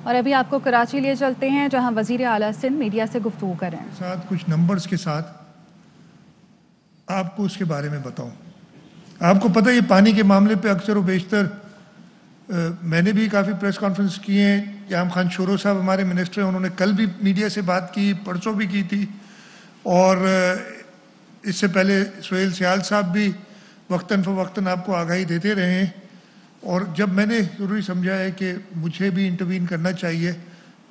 और अभी आपको कराची लिए चलते हैं जहां वजीर आला सिंध मीडिया से गुफ्तगू करें। साथ कुछ नंबर्स के साथ आपको उसके बारे में बताऊं। आपको पता है ये पानी के मामले पे अक्सर व बेशतर मैंने भी काफ़ी प्रेस कॉन्फ्रेंस किए हैं। याम खान शोरो साहब हमारे मिनिस्टर हैं, उन्होंने कल भी मीडिया से बात की, परसों भी की थी, और इससे पहले सुहेल सियाल साहब भी वक्तन फ़वक्तन आपको आगाही देते रहे हैं। और जब मैंने ज़रूरी समझा है कि मुझे भी इंटरवीन करना चाहिए,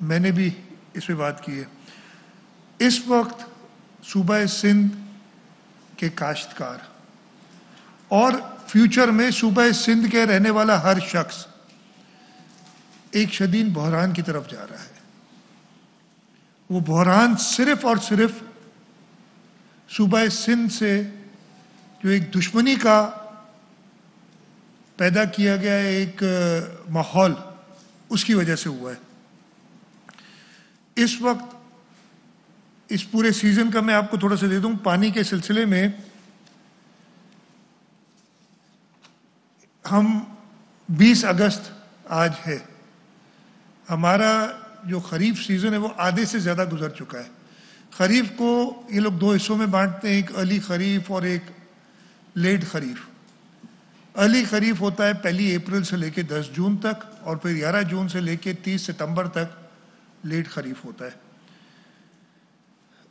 मैंने भी इस पर बात की है। इस वक्त सूबा सिंध के काश्तकार और फ्यूचर में सूबा सिंध के रहने वाला हर शख्स एक शदीद बहरान की तरफ जा रहा है। वो बहरान सिर्फ और सिर्फ सूबा सिंध से जो एक दुश्मनी का पैदा किया गया एक माहौल, उसकी वजह से हुआ है। इस वक्त इस पूरे सीजन का मैं आपको थोड़ा सा दे दूं। पानी के सिलसिले में हम 20 अगस्त आज है, हमारा जो खरीफ सीजन है वो आधे से ज़्यादा गुजर चुका है। खरीफ को ये लोग दो हिस्सों में बांटते हैं, एक अर्ली खरीफ और एक लेट खरीफ। अर्ली खरीफ होता है 1 अप्रैल से लेकर 10 जून तक, और फिर 11 जून से लेकर 30 सितंबर तक लेट खरीफ होता है।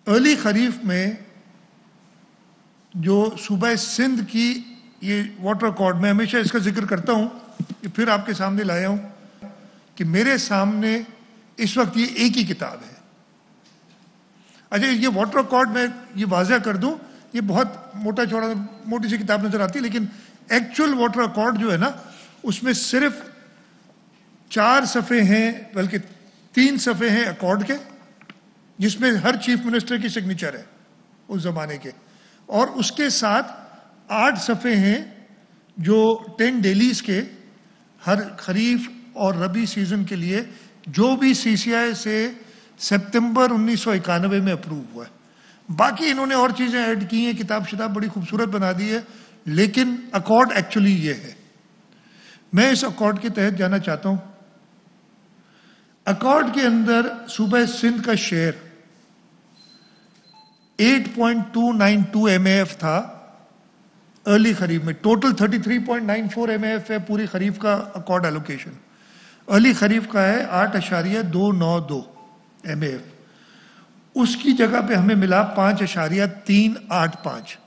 अर्ली खरीफ में जो सूबा सिंध की ये वाटर रिकॉर्ड, मैं हमेशा इसका जिक्र करता हूँ, कि फिर आपके सामने लाया हूँ कि मेरे सामने इस वक्त ये एक ही किताब है। अच्छा, ये वाटर रिकॉर्ड मैं ये वाज़ह कर दूँ, ये बहुत मोटी सी किताब नज़र आती है, लेकिन एक्चुअल वाटर रिकॉर्ड जो है ना, उसमें सिर्फ 4 सफ़े हैं, बल्कि 3 सफ़े हैं अकॉर्ड के, जिसमें हर चीफ मिनिस्टर की सिग्नेचर है उस ज़माने के, और उसके साथ 8 सफ़े हैं जो 10 डेलीज के हर खरीफ और रबी सीजन के लिए जो भी CCI से सितंबर 1991 में अप्रूव हुआ है। बाकी इन्होंने और चीज़ें ऐड की हैं, किताब शिताब बड़ी खूबसूरत बना दी है, लेकिन अकॉर्ड एक्चुअली ये है। मैं इस अकॉर्ड के तहत जाना चाहता हूं। अकॉर्ड के अंदर सूबा सिंध का शेयर 8.292 MAF था अर्ली खरीफ में। टोटल 33.94 MAF है पूरी खरीफ का अकॉर्ड एलोकेशन। अर्ली खरीफ का है 8.292 MAF। उसकी जगह पे हमें मिला 5.385।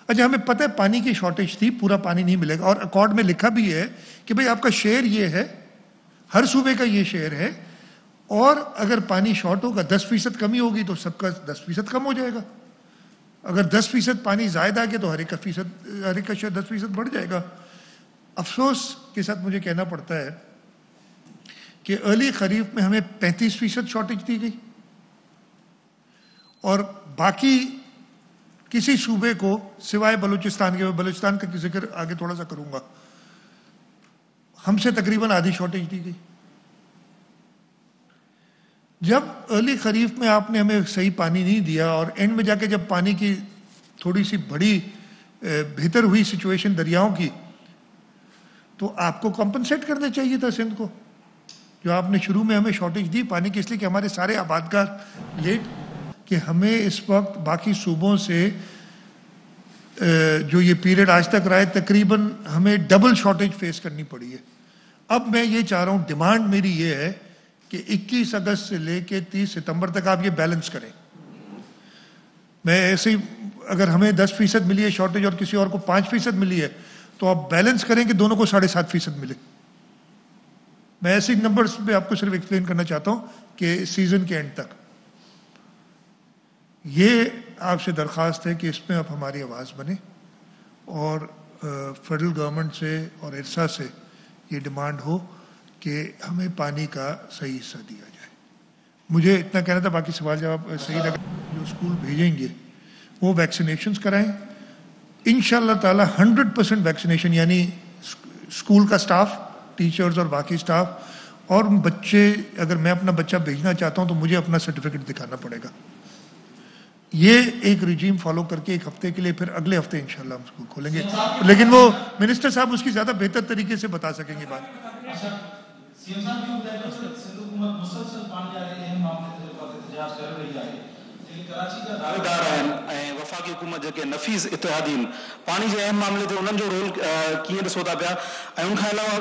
अच्छा, हमें पता है पानी की शॉर्टेज थी, पूरा पानी नहीं मिलेगा, और अकॉर्ड में लिखा भी है कि भाई आपका शेयर ये है, हर सूबे का ये शेयर है, और अगर पानी शॉर्ट होगा 10% कमी होगी तो सबका 10% कम हो जाएगा। अगर 10% पानी ज़ायद आ गया तो हर एक का शेयर 10% बढ़ जाएगा। अफसोस के साथ मुझे कहना पड़ता है कि अर्ली खरीफ में हमें 35% शॉर्टेज दी गई, और बाकी किसी सूबे को सिवाय बलूचिस्तान के, बलूचिस्तान का जिक्र आगे थोड़ा सा करूंगा, हमसे तकरीबन आधी शॉर्टेज दी गई। जब अर्ली खरीफ में आपने हमें सही पानी नहीं दिया, और एंड में जाके जब पानी की थोड़ी सी बड़ी बेहतर हुई सिचुएशन दरियाओं की, तो आपको कॉम्पनसेट करना चाहिए था सिंध को, जो आपने शुरू में हमें शॉर्टेज दी पानी की, इसलिए कि हमारे सारे आबादगार लेट, कि हमें इस वक्त बाकी सूबों से जो ये पीरियड आज तक रहा है, तकरीबन हमें डबल शॉर्टेज फेस करनी पड़ी है। अब मैं ये चाह रहा हूँ, डिमांड मेरी ये है कि 21 अगस्त से लेके 30 सितंबर तक आप ये बैलेंस करें। मैं ऐसे ही, अगर हमें 10% मिली है शॉर्टेज और किसी और को 5% मिली है, तो आप बैलेंस करें कि दोनों को 7.5% मिले। मैं ऐसे नंबर्स पे आपको सिर्फ एक्सप्लेन करना चाहता हूँ कि सीजन के एंड तक ये आपसे दरख्वास्त है कि इसमें आप हमारी आवाज़ बने, और फेडरल गवर्नमेंट से और इरसा से ये डिमांड हो कि हमें पानी का सही हिस्सा दिया जाए। मुझे इतना कहना था, बाकी सवाल जवाब सही लगा। जो स्कूल भेजेंगे वो वैक्सीनेशंस कराएं इंशाअल्लाह ताला। 100% वैक्सीनेशन, यानी स्कूल का स्टाफ, टीचर्स और बाकी स्टाफ, और बच्चे, अगर मैं अपना बच्चा भेजना चाहता हूँ तो मुझे अपना सर्टिफिकेट दिखाना पड़ेगा। ये एक रिजीम फॉलो करके एक हफ्ते के लिए, फिर अगले हफ्ते इंशाल्लाह हम स्कूल खोलेंगे, लेकिन वो मिनिस्टर साहब उसकी ज़्यादा बेहतर तरीके से बता सकेंगे बात। कराची जा दावेदार आहिनि ऐं वफ़ाक़ी हुकूमत जेके नफ़ीस इतिहादीन पाणी जे अहम मामले ते उन्हनि जो रोल कीअं ॾिसो था पिया ऐं उनखां अलावा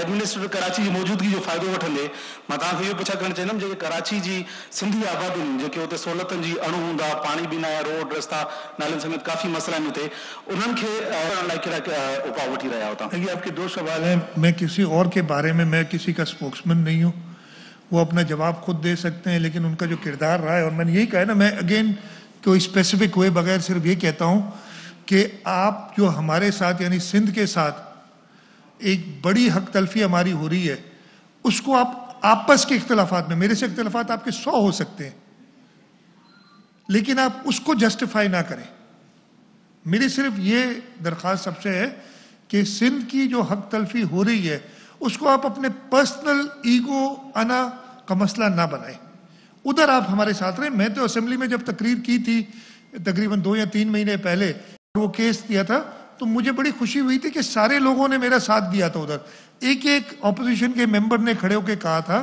एडमिनिस्ट्रेटर कराची जी मौजूदगी जो फ़ाइदो वठंदे मां तव्हांखे इहो पुछा करणु चाहींदुमि जेके कराची जी सिंधी आबादियुनि जेके हुते सहूलियतुनि जी अणु हूंदा पाणी बि न आहे रोड रस्ता नालनि समेत काफ़ी मसइला आहिनि हुते उन्हनि खे करण लाइ कहिड़ा उपाउ वठी रहिया हो तव्हां? देखिए, आपके दो सवाल हैं। मैं किसी और के बारे में मैं किसी का स्पोक्समैन नहीं हूँ, वो अपना जवाब खुद दे सकते हैं, लेकिन उनका जो किरदार रहा है, और मैंने यही कहा है ना, मैं अगेन कोई स्पेसिफिक हुए बगैर सिर्फ ये कहता हूँ कि आप जो हमारे साथ यानी सिंध के साथ एक बड़ी हक तलफी हमारी हो रही है, उसको आप आपस के इख्तलाफात में, मेरे से इख्तलाफात आपके 100 हो सकते हैं, लेकिन आप उसको जस्टिफाई ना करें। मेरी सिर्फ ये दरख्वास्त सबसे है कि सिंध की जो हक तलफी हो रही है उसको आप अपने पर्सनल ईगो अना का मसला ना बनाएं। उधर आप हमारे साथ रहे। मैं तो असेंबली में जब तकरीर की थी तकरीबन 2 या 3 महीने पहले, वो केस दिया था, तो मुझे बड़ी खुशी हुई थी कि सारे लोगों ने मेरा साथ दिया था। उधर एक एक ऑपोजिशन के मेंबर ने खड़े होकर कहा था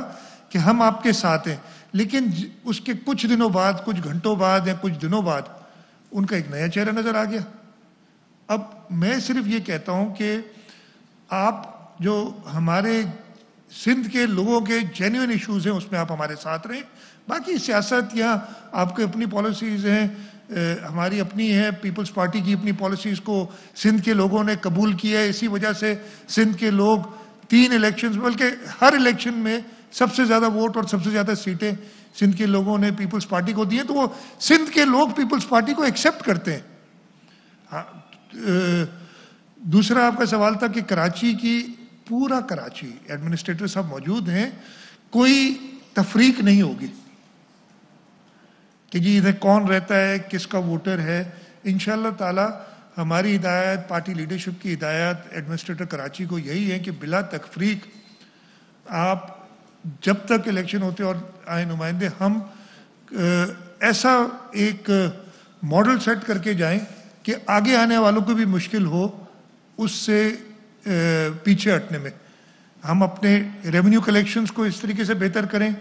कि हम आपके साथ हैं, लेकिन उसके कुछ दिनों बाद, कुछ घंटों बाद या कुछ दिनों बाद उनका एक नया चेहरा नजर आ गया। अब मैं सिर्फ ये कहता हूं कि आप जो हमारे सिंध के लोगों के जेन्युइन इश्यूज हैं उसमें आप हमारे साथ रहें। बाकी सियासत या आपके अपनी पॉलिसीज़ हैं, हमारी अपनी है, पीपल्स पार्टी की अपनी पॉलिसीज़ को सिंध के लोगों ने कबूल किया है। इसी वजह से सिंध के लोग 3 इलेक्शंस, बल्कि हर इलेक्शन में सबसे ज़्यादा वोट और सबसे ज़्यादा सीटें सिंध के लोगों ने पीपल्स पार्टी को दी हैं, तो वो सिंध के लोग पीपल्स पार्टी को एक्सेप्ट करते हैं। हाँ, दूसरा आपका सवाल था कि कराची की, पूरा कराची एडमिनिस्ट्रेटर सब मौजूद हैं, कोई तफरीक नहीं होगी कि जी इधर कौन रहता है, किसका वोटर है। इंशाअल्लाह ताला हमारी हिदायत, पार्टी लीडरशिप की हिदायत एडमिनिस्ट्रेटर कराची को यही है कि बिला तफरीक आप जब तक इलेक्शन होते और आए नुमाइंदे, हम ऐसा एक मॉडल सेट करके जाएं कि आगे आने वालों को भी मुश्किल हो उससे पीछे हटने में। हम अपने रेवेन्यू कलेक्शंस को इस तरीके से बेहतर करें,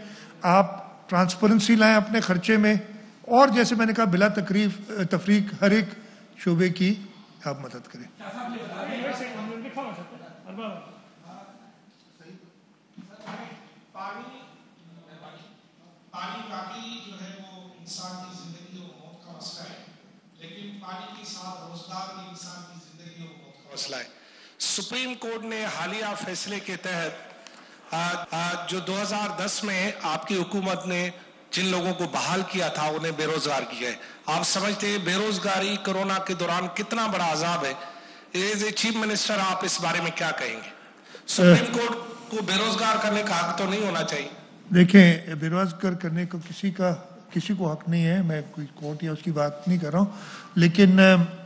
आप ट्रांसपेरेंसी लाएं अपने खर्चे में, और जैसे मैंने कहा बिला तफरीक हर एक शोबे की आप मदद करें। पानी काफी जो है वो इंसान की जिंदगी और मौत का मसला है, लेकिन पानी के साथ रोजगार भी इंसान की जिंदगी और मौत का मसला है। सुप्रीम कोर्ट ने हालिया फैसले के तहत जो 2010 में आपकी हुकूमत ने जिन लोगों को बहाल किया था उन्हें बेरोजगार किया है। आप समझते हैं बेरोजगारी कोरोना के दौरान कितना बड़ा अजाब है? एज ए चीफ मिनिस्टर आप इस बारे में क्या कहेंगे? सुप्रीम कोर्ट को बेरोजगार करने का हक तो नहीं होना चाहिए? देखें, बेरोजगार करने को किसी को हक नहीं है। मैं कोई कोर्ट या उसकी बात नहीं कर रहा हूँ, लेकिन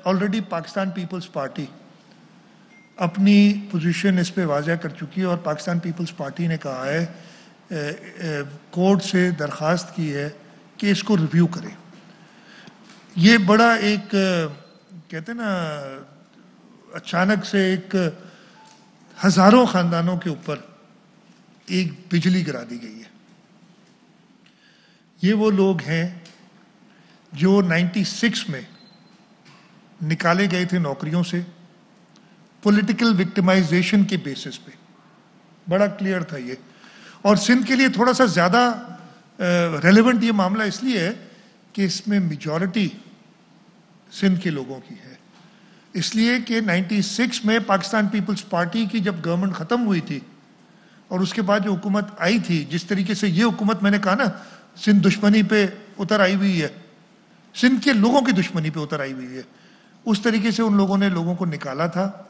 ऑलरेडी पाकिस्तान पीपल्स पार्टी अपनी पोजीशन इस पे वाज़ह कर चुकी है, और पाकिस्तान पीपल्स पार्टी ने कहा है, कोर्ट से दरख्वास्त की है कि इसको रिव्यू करें। ये बड़ा एक कहते हैं ना, अचानक से एक हज़ारों ख़ानदानों के ऊपर एक बिजली गिरा दी गई है। ये वो लोग हैं जो 96 में निकाले गए थे नौकरियों से पॉलिटिकल विक्टिमाइजेशन के बेसिस पे। बड़ा क्लियर था ये, और सिंध के लिए थोड़ा सा ज़्यादा रेलेवेंट ये मामला इसलिए है कि इसमें मेजॉरिटी सिंध के लोगों की है। इसलिए कि 96 में पाकिस्तान पीपल्स पार्टी की जब गवर्नमेंट ख़त्म हुई थी और उसके बाद जो हुकूमत आई थी, जिस तरीके से ये हुकूमत, मैंने कहा ना, सिंध दुश्मनी पे उतर आई हुई है, सिंध के लोगों की दुश्मनी पे उतर आई हुई है, उस तरीके से उन लोगों ने लोगों को निकाला था।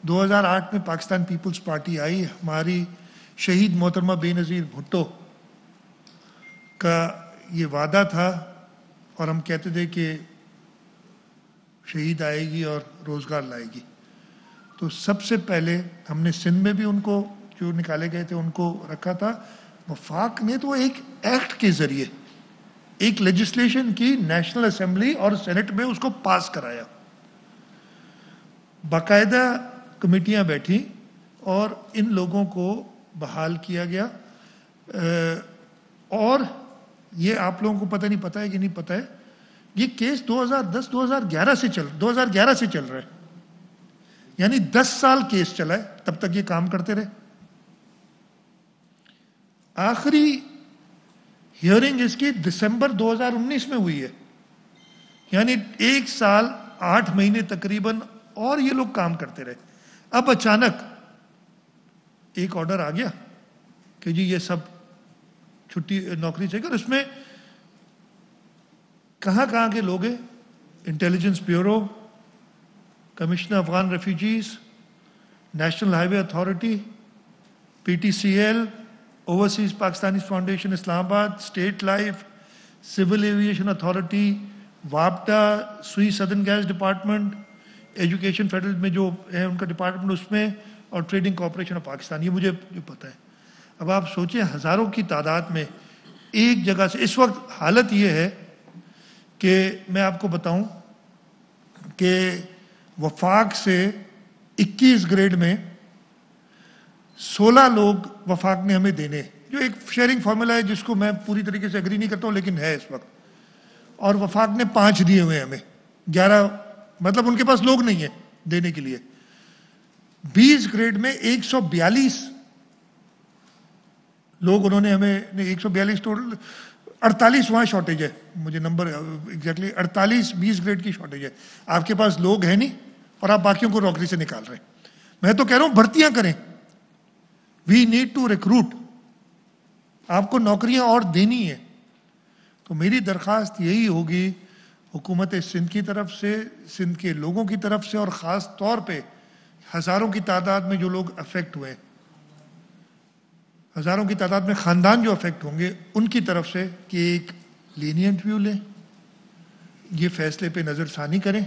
2008 में पाकिस्तान पीपल्स पार्टी आई, हमारी शहीद मोहतरमा बेनज़ीर भुट्टो का ये वादा था, और हम कहते थे कि शहीद आएगी और रोज़गार लाएगी। तो सबसे पहले हमने सिंध में भी उनको जो निकाले गए थे उनको रखा था। वफाक ने तो एक एक्ट के ज़रिए एक लेजिस्लेशन की नेशनल असेंबली और सेनेट में उसको पास कराया। बाकायदा कमेटियां बैठी और इन लोगों को बहाल किया गया। और ये आप लोगों को पता नहीं, पता है कि नहीं पता है, ये केस 2011 से चल रहा है, यानी 10 साल केस चला है, तब तक ये काम करते रहे। आखिरी हियरिंग इसकी दिसंबर 2019 में हुई है, यानी 1 साल 8 महीने तकरीबन और ये लोग काम करते रहे। अब अचानक एक ऑर्डर आ गया कि जी ये सब छुट्टी नौकरी चाहिए, और उसमें कहाँ के लोग हैं? Intelligence bureau, commissioner Afghan refugees, national highway authority, PTCL, overseas Pakistani foundation Islamabad, state life, civil aviation authority, वापटा, Sui southern gas department, education federal में जो है उनका डिपार्टमेंट उसमें, और ट्रेडिंग कॉर्पोरेशन ऑफ पाकिस्तान। ये मुझे जो पता है। अब आप सोचें हज़ारों की तादाद में एक जगह से, इस वक्त हालत ये है कि मैं आपको बताऊं कि वफाक से 21 ग्रेड में 16 लोग वफाक ने हमें देने, जो एक शेयरिंग फार्मूला है जिसको मैं पूरी तरीके से एग्री नहीं करता हूं, लेकिन है इस वक्त। और वफाक ने 5 दिए हुए हमें, 11 मतलब उनके पास लोग नहीं है देने के लिए। 20 ग्रेड में 142 लोग उन्होंने हमें, 142 टोटल, 48 वहाँ शॉर्टेज है, मुझे नंबर एग्जैक्टली 48 20 ग्रेड की शॉर्टेज है। आपके पास लोग हैं नहीं और आप बाकियों को नौकरी से निकाल रहे हैं। मैं तो कह रहा हूं भर्तियां करें, वी नीड टू रिक्रूट, आपको नौकरियां और देनी है। तो मेरी दरख्वास्त यही होगी हुकूमत सिंध की तरफ से, सिंध के लोगों की तरफ से, और ख़ास तौर पे हज़ारों की तादाद में जो लोग अफेक्ट हुए, हज़ारों की तादाद में ख़ानदान जो अफेक्ट होंगे, उनकी तरफ से कि एक लीनियंट व्यू लें, ये फैसले पे नज़रसानी करें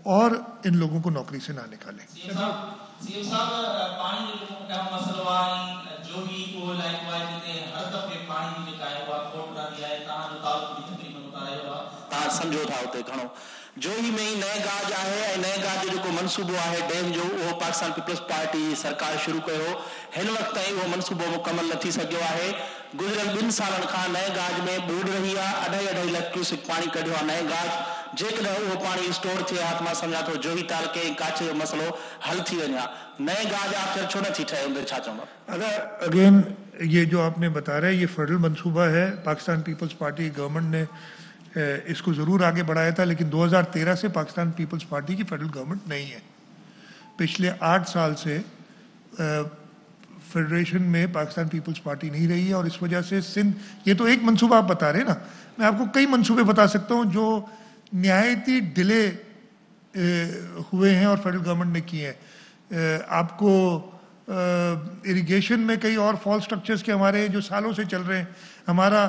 और इन लोगों को नौकरी से ना निकालें। सीएम साहब पानी का मसला जो ही को लाइकवाइज ने हर दफे पानी जो काए हुआ कोट ना दिया है, तहां जो तालुक भी तकरीबन उतारे हुआ ता समझौता होते घणो जो ही में नए गाज आहे ऐं नए गाज जो जेको मनसूबो आहे डैम जो, उहो पाकिस्तान पीपल्स पार्टी सरकार शुरू कयो। हिन वक़्त ताईं उहो मनसूबो मुकमल न थी सघियो आहे। गुज़िरियल 2 सालनि खां नए गाज में बूड़ रही आहे, 2.5 लख क्यूसिक पाणी कढियो आहे नए गाज। जेकॾहिं उहो पाणी स्टोर थिए हा त मां सम्झां थो जोही तालुके ऐं काछ जो मसलो हल थी वञे हा। नए गाज आख़िर छो नथी ठहे, उन छा चवंदा? अगेन ये जो आपने बता रहे हैं, ये फेडरल मनसूबा है, पाकिस्तान पीपल्स पार्टी गवर्नमेंट ने इसको ज़रूर आगे बढ़ाया था, लेकिन 2013 से पाकिस्तान पीपल्स पार्टी की फेडरल गवर्नमेंट नहीं है। पिछले 8 साल से फेडरेशन में पाकिस्तान पीपल्स पार्टी नहीं रही है, और इस वजह से सिंध, ये तो एक मनसूबा आप बता रहे हैं ना, मैं आपको कई मनसूबे बता सकता हूँ जो नहायती डिले हुए हैं और फेडरल गवर्नमेंट ने किए हैं। आपको इरिगेशन में कई और फॉल स्ट्रक्चर्स के हमारे जो सालों से चल रहे हैं, हमारा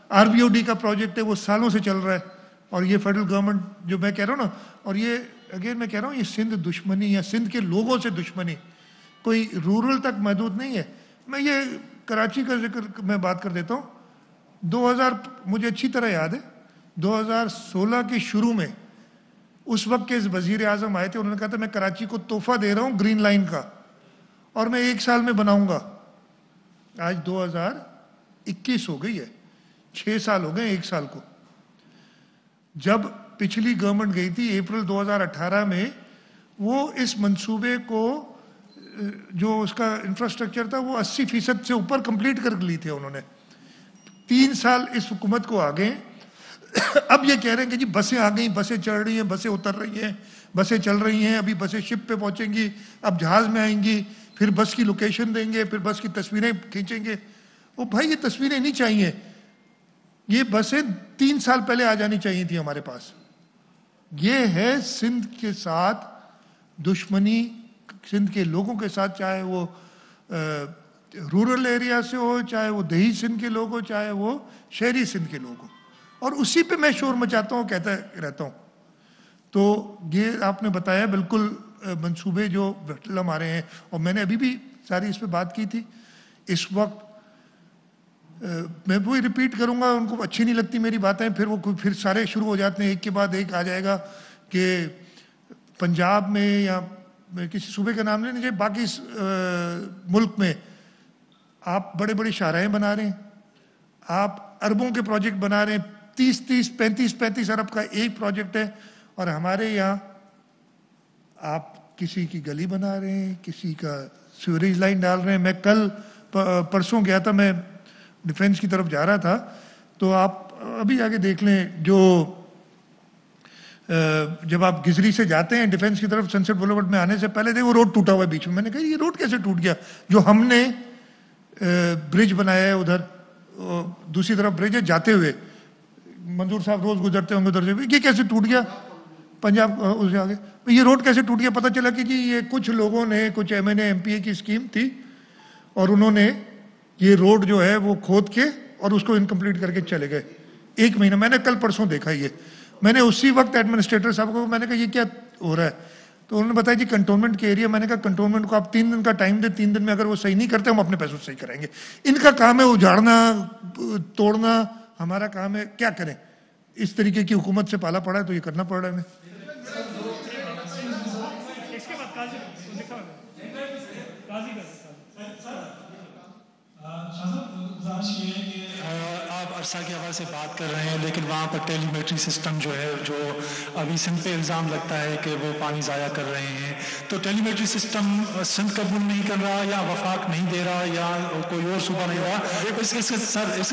RBOD का प्रोजेक्ट है वो सालों से चल रहा है, और ये फेडरल गवर्नमेंट जो मैं कह रहा हूँ ना, और ये अगेन मैं कह रहा हूँ, ये सिंध दुश्मनी या सिंध के लोगों से दुश्मनी कोई रूरल तक महदूद नहीं है। मैं ये कराची का जिक्र मैं बात कर देता हूँ। 2000 मुझे अच्छी तरह याद है, 2016 के शुरू में उस वक्त के वजीर आजम आए थे, उन्होंने कहा था मैं कराची को तोहफा दे रहा हूँ ग्रीन लाइन का, और मैं 1 साल में बनाऊंगा। आज 2021 हो गई है, 6 साल हो गए 1 साल को। जब पिछली गवर्नमेंट गई थी अप्रैल 2018 में, वो इस मंसूबे को जो उसका इंफ्रास्ट्रक्चर था वो 80% से ऊपर कंप्लीट कर ली थी उन्होंने। 3 साल इस हुकूमत को आ गए। अब ये कह रहे हैं कि जी बसें आ गई, बसें चढ़ रही हैं, बसें उतर रही हैं, बसें चल रही हैं, अभी बसें शिप पे पहुंचेंगी, अब जहाज में आएंगी, फिर बस की लोकेशन देंगे, फिर बस की तस्वीरें खींचेंगे। ओ भाई ये तस्वीरें नहीं चाहिए, ये बसें 3 साल पहले आ जानी चाहिए थी हमारे पास। ये है सिंध के साथ दुश्मनी, सिंध के लोगों के साथ, चाहे वो रूरल एरिया से हो, चाहे वो दही सिंध के लोग हो, चाहे वो शहरी सिंध के लोग हो, और उसी पे मैं शोर मचाता हूँ, कहता रहता हूँ। तो ये आपने बताया बिल्कुल मंसूबे जो वेटलम आ रहे हैं, और मैंने अभी भी सारी इस पर बात की थी। इस वक्त मैं वही रिपीट करूंगा, उनको अच्छी नहीं लगती मेरी बातें, फिर सारे शुरू हो जाते हैं, एक के बाद एक आ जाएगा कि पंजाब में या किसी सूबे का नाम लेने चाहिए, बाकी मुल्क में आप बड़े बड़े शाहराहें बना रहे हैं, आप अरबों के प्रोजेक्ट बना रहे हैं, 35 अरब का एक प्रोजेक्ट है, और हमारे यहाँ आप किसी की गली बना रहे हैं, किसी का सीवरेज लाइन डाल रहे हैं। मैं कल परसों गया था, मैं डिफेंस की तरफ जा रहा था, तो आप अभी आगे देख लें, जो जब आप गिजरी से जाते हैं डिफेंस की तरफ, सनसेट बुलेवार्ड में आने से पहले देखो रोड टूटा हुआ है बीच में। मैंने कहा ये रोड कैसे टूट गया? जो हमने ब्रिज बनाया है उधर, दूसरी तरफ ब्रिज है जाते हुए, मंजूर साहब रोज गुजरते होंगे उधर से, ये कैसे टूट गया? पंजाब उससे आगे ये रोड कैसे टूट गया? पता चला कि जी ये कुछ लोगों ने, कुछ MNA MPA की स्कीम थी, और उन्होंने ये रोड जो है वो खोद के और उसको इनकम्प्लीट करके चले गए। 1 महीना, मैंने कल परसों देखा ये। मैंने उसी वक्त एडमिनिस्ट्रेटर साहब को मैंने कहा ये क्या हो रहा है? तो उन्होंने बताया जी कंटोनमेंट के एरिया। मैंने कहा कंटोनमेंट को आप 3 दिन का टाइम दे, 3 दिन में अगर वो सही नहीं करते हम अपने पैसों से सही कराएंगे। इनका काम है उजाड़ना, तोड़ना, हमारा काम है क्या करें? इस तरीके की हुकूमत से पाला पड़ा है तो ये करना पड़ रहा है हमें। आप अरसा के हवाले से बात कर रहे हैं, लेकिन वहाँ पर टेलीमेट्री सिस्टम जो है, जो अभी सिंध पे इल्ज़ाम लगता है कि वो पानी ज़ाया कर रहे हैं, तो टेलीमेट्री सिस्टम सिंध कबूल नहीं कर रहा, या वफाक नहीं दे रहा, या कोई और सूबा नहीं रहा? इसके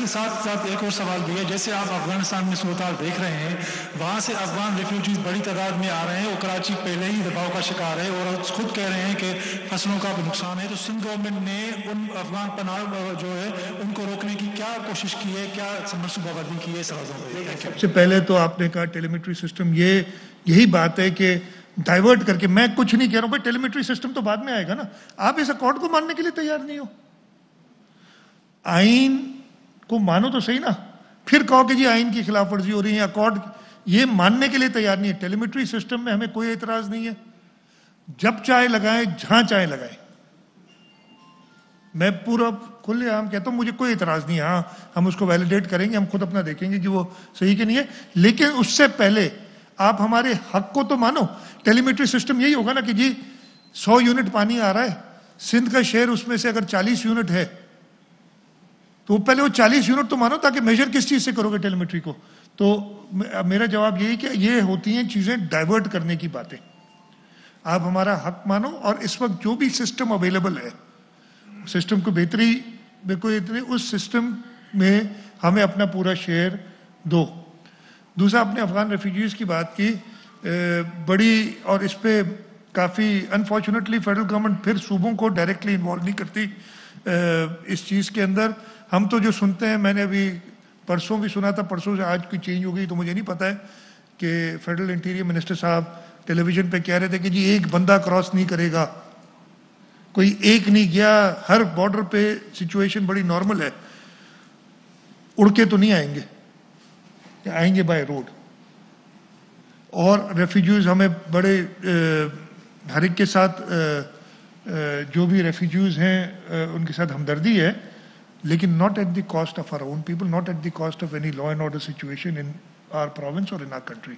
साथ साथ एक और सवाल भी है, जैसे आप अफगानिस्तान में सूरत देख रहे हैं, वहाँ से अफगान रेफ्यूजीज बड़ी तादाद में आ रहे हैं, वो कराची पहले ही दबाव का शिकार है और खुद कह रहे हैं कि फसलों का भी नुकसान है। तो सिंध गवर्नमेंट ने उन अफगान पनाह जो है उनको रोकने की क्या कोशिश की है, क्या मनसूबाबंदी की है? सबसे पहले तो आपने कहा टेलीमेट्री सिस्टम, यही बात है कि डाइवर्ट करके, मैं कुछ नहीं कह रहा हूं भाई, टेलीमेट्री सिस्टम तो बाद में आएगा ना। आप इस अकॉर्ड को मानने के लिए तैयार नहीं हो, आइन को मानो तो सही ना, फिर कहो कि जी आइन की खिलाफ वर्जी हो रही है। अकॉर्ड ये मानने के लिए तैयार नहीं है। टेलीमेट्री सिस्टम में हमें कोई एतराज नहीं है, जब चाहे लगाएं, जहां चाहे लगाएं। मैं पूरा खुलेआम कहता हूं, मुझे कोई एतराज नहीं है। हाँ, हम उसको वैलिडेट करेंगे, हम खुद अपना देखेंगे कि वो सही कि नहीं है, लेकिन उससे पहले आप हमारे हक को तो मानो। टेलीमेट्री सिस्टम यही होगा ना कि जी 100 यूनिट पानी आ रहा है, सिंध का शेयर उसमें से अगर 40 यूनिट है, तो पहले वो 40 यूनिट तो मानो, ताकि मेजर किस चीज से करोगे टेलीमेट्री को? तो मेरा जवाब यही कि ये होती हैं चीजें डाइवर्ट करने की बातें। आप हमारा हक मानो, और इस वक्त जो भी सिस्टम अवेलेबल है, सिस्टम को बेहतरी में कोई इतनी, उस सिस्टम में हमें अपना पूरा शेयर दो। दूसरा, आपने अफगान रेफ्यूजीज की बात की बड़ी, और इस पे काफ़ी अनफॉर्चुनेटली फेडरल गवर्नमेंट फिर सूबों को डायरेक्टली इन्वॉल्व नहीं करती इस चीज़ के अंदर। हम तो जो सुनते हैं, मैंने अभी परसों भी सुना था, परसों से आज कोई चेंज हो गई तो मुझे नहीं पता है, कि फेडरल इंटीरियर मिनिस्टर साहब टेलीविजन पे कह रहे थे कि जी एक बंदा क्रॉस नहीं करेगा, कोई एक नहीं गया, हर बॉर्डर पे सिचुएशन बड़ी नॉर्मल है, उड़ के तो नहीं आएंगे, आएंगे बाय रोड। और रेफ्यूजीज हमें बड़े हर एक के साथ जो भी रेफ्यूजीज हैं उनके साथ हमदर्दी है, लेकिन not at the cost of our own people, not at the cost of any law and order situation in our province और इन आवर कंट्री।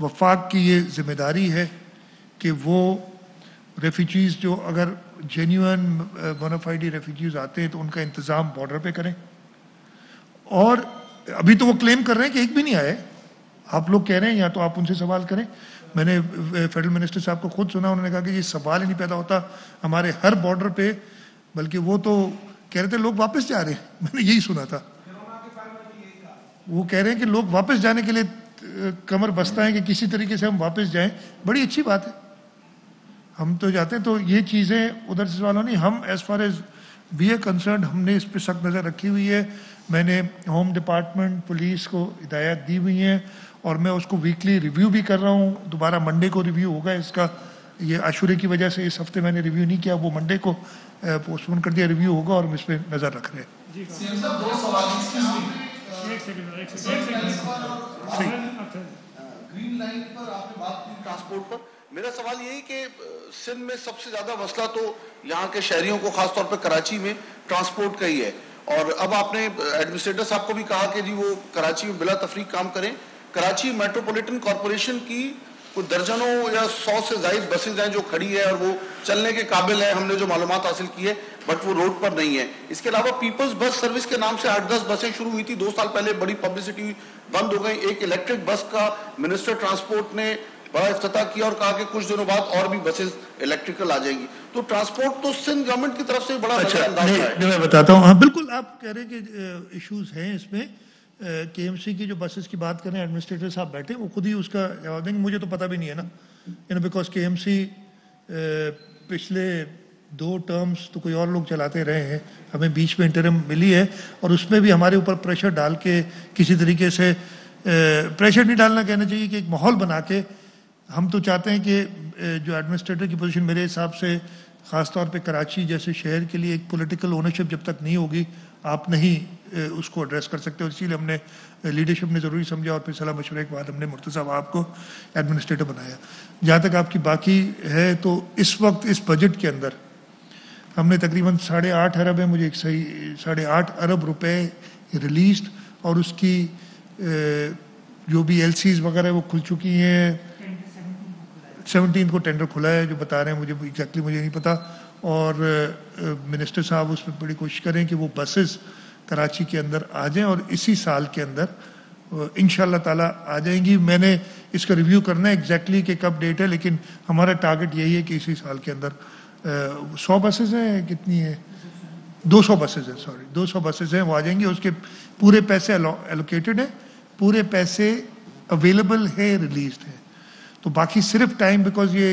वफाक की ये जिम्मेदारी है कि वो रेफ्यूजीज जो अगर जेन्युइन बोनाफाइड रेफ्यूजीज आते हैं तो उनका इंतज़ाम बॉर्डर पे करें। और अभी तो वो क्लेम कर रहे हैं कि एक भी नहीं आए, आप लोग कह रहे हैं, या तो आप उनसे सवाल करें। मैंने फेडरल मिनिस्टर साहब को खुद सुना, उन्होंने कहा कि ये सवाल ही नहीं पैदा होता हमारे हर बॉर्डर पे, बल्कि वो तो कह रहे थे लोग वापस जा रहे हैं, मैंने यही सुना था। वो कह रहे हैं कि लोग वापस जाने के लिए कमर बसता है कि किसी तरीके से हम वापस जाएं। बड़ी अच्छी बात है, हम तो जाते हैं। तो ये चीज़ें उधर से सवाल नहीं, हम as far as we are concern, हमने इस पर सख्त नज़र रखी हुई है। मैंने होम डिपार्टमेंट, पुलिस को हिदायत दी हुई हैं, और मैं उसको वीकली रिव्यू भी कर रहा हूँ। दोबारा मंडे को रिव्यू होगा इसका, ये आशुरे की वजह से इस हफ्ते मैंने रिव्यू नहीं किया, वो मंडे को पोस्टपोन कर दिया, रिव्यू होगा और हम इस पर नज़र रख रहे हैं। ग्रीन लाइन पर आपने बात की ट्रांसपोर्ट पर, मेरा सवाल यही कि सिंध में सबसे ज्यादा मसला तो यहाँ के शहरियों को, खासतौर पर कराची में ट्रांसपोर्ट का ही है। और अब आपने एडमिनिस्ट्रेटर साहब को भी कहा कि जी वो कराची में बिला तफरीक काम करें। कराची मेट्रोपॉलिटन कॉरपोरेशन की कुछ दर्जनों या 100 से ज्यादा बसेज हैं जो खड़ी है और वो चलने के काबिल है, हमने जो मालूमात हासिल की है। बट वो रोड पर नहीं है। इसके अलावा पीपल्स बस सर्विस के नाम से 8-10 बसें शुरू हुई थी, 2 साल पहले बड़ी पब्लिसिटी बंद हो गई। एक इलेक्ट्रिक बस का मिनिस्टर ट्रांसपोर्ट ने बड़ा इफ्तिताह किया और कहा कि कुछ दिनों बाद और भी बसेस इलेक्ट्रिकल आ जाएंगी। तो ट्रांसपोर्ट तो सिंध गवर्नमेंट की तरफ से बड़ा नजरअंदाज है। मैं बताता हूँ, हाँ बिल्कुल आप कह रहे हैं कि इश्यूज हैं इसमें। केएमसी की जो बसेस की बात करें, एडमिनिस्ट्रेटर साहब बैठे, वो खुद ही उसका जवाब देंगे, मुझे तो पता भी नहीं है ना, बिकॉज केएमसी पिछले 2 टर्म्स तो कोई और लोग चलाते रहे हैं, हमें बीच में इंटरिम मिली है और उसमें भी हमारे ऊपर प्रेशर डाल के किसी तरीके से, प्रेशर नहीं डालना कहना चाहिए कि एक माहौल बना के, हम तो चाहते हैं कि जो एडमिनिस्ट्रेटर की पोजीशन मेरे हिसाब से ख़ासतौर पे कराची जैसे शहर के लिए एक पॉलिटिकल ओनरशिप जब तक नहीं होगी आप नहीं उसको एड्रेस कर सकते, और इसीलिए हमने लीडरशिप ने ज़रूरी समझा और फिर सलाह मशवरे के बाद हमने मुर्तज़ा साहब को एडमिनिस्ट्रेटर बनाया। जहाँ तक आपकी बाकी है, तो इस वक्त इस बजट के अंदर हमने तकरीबन 8.5 अरब है, मुझे एक सही 8.5 अरब रुपए रिलीज़, और उसकी जो भी LCs वगैरह वो खुल चुकी हैं। 17 को टेंडर खुला है, जो बता रहे हैं मुझे एग्जैक्टली मुझे नहीं पता, और मिनिस्टर साहब उस पर बड़ी कोशिश करें कि वो बसेस कराची के अंदर आ जाएं और इसी साल के अंदर इंशाल्लाह ताला आ जाएंगी। मैंने इसका रिव्यू करना है एग्जैक्टली कि कब डेट है, लेकिन हमारा टारगेट यही है कि इसी साल के अंदर 100 बसेस हैं, कितनी है, 200 बसेस हैं, सॉरी 200 बसेस हैं, वो आ जाएंगी। उसके पूरे पैसे एलोकेटेड हैं, पूरे पैसे अवेलेबल है, रिलीज है, तो बाकी सिर्फ टाइम, बिकॉज ये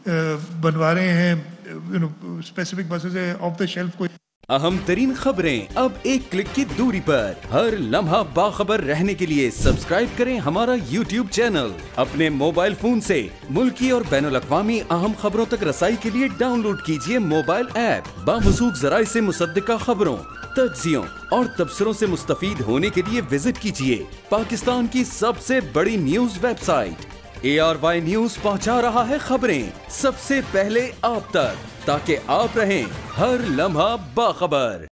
बनवा रहे हैं स्पेसिफिक बसेस है ऑफ द शेल्फ को। अहम तरीन खबरें अब एक क्लिक की दूरी पर, हर लम्हा बाखबर रहने के लिए सब्सक्राइब करें हमारा YouTube चैनल। अपने मोबाइल फोन से मुल्की और बैनुल-अक़वामी अहम खबरों तक रसाई के लिए डाउनलोड कीजिए मोबाइल ऐप। बामसूख ज़राए से मुसद्दिका खबरों, तज्ज़ियों और तबसरों से मुस्तफीद होने के लिए विजिट कीजिए पाकिस्तान की सबसे बड़ी न्यूज वेबसाइट। ARY न्यूज पहुंचा रहा है खबरें सबसे पहले आप तक, ताकि आप रहें हर लम्हा बाखबर।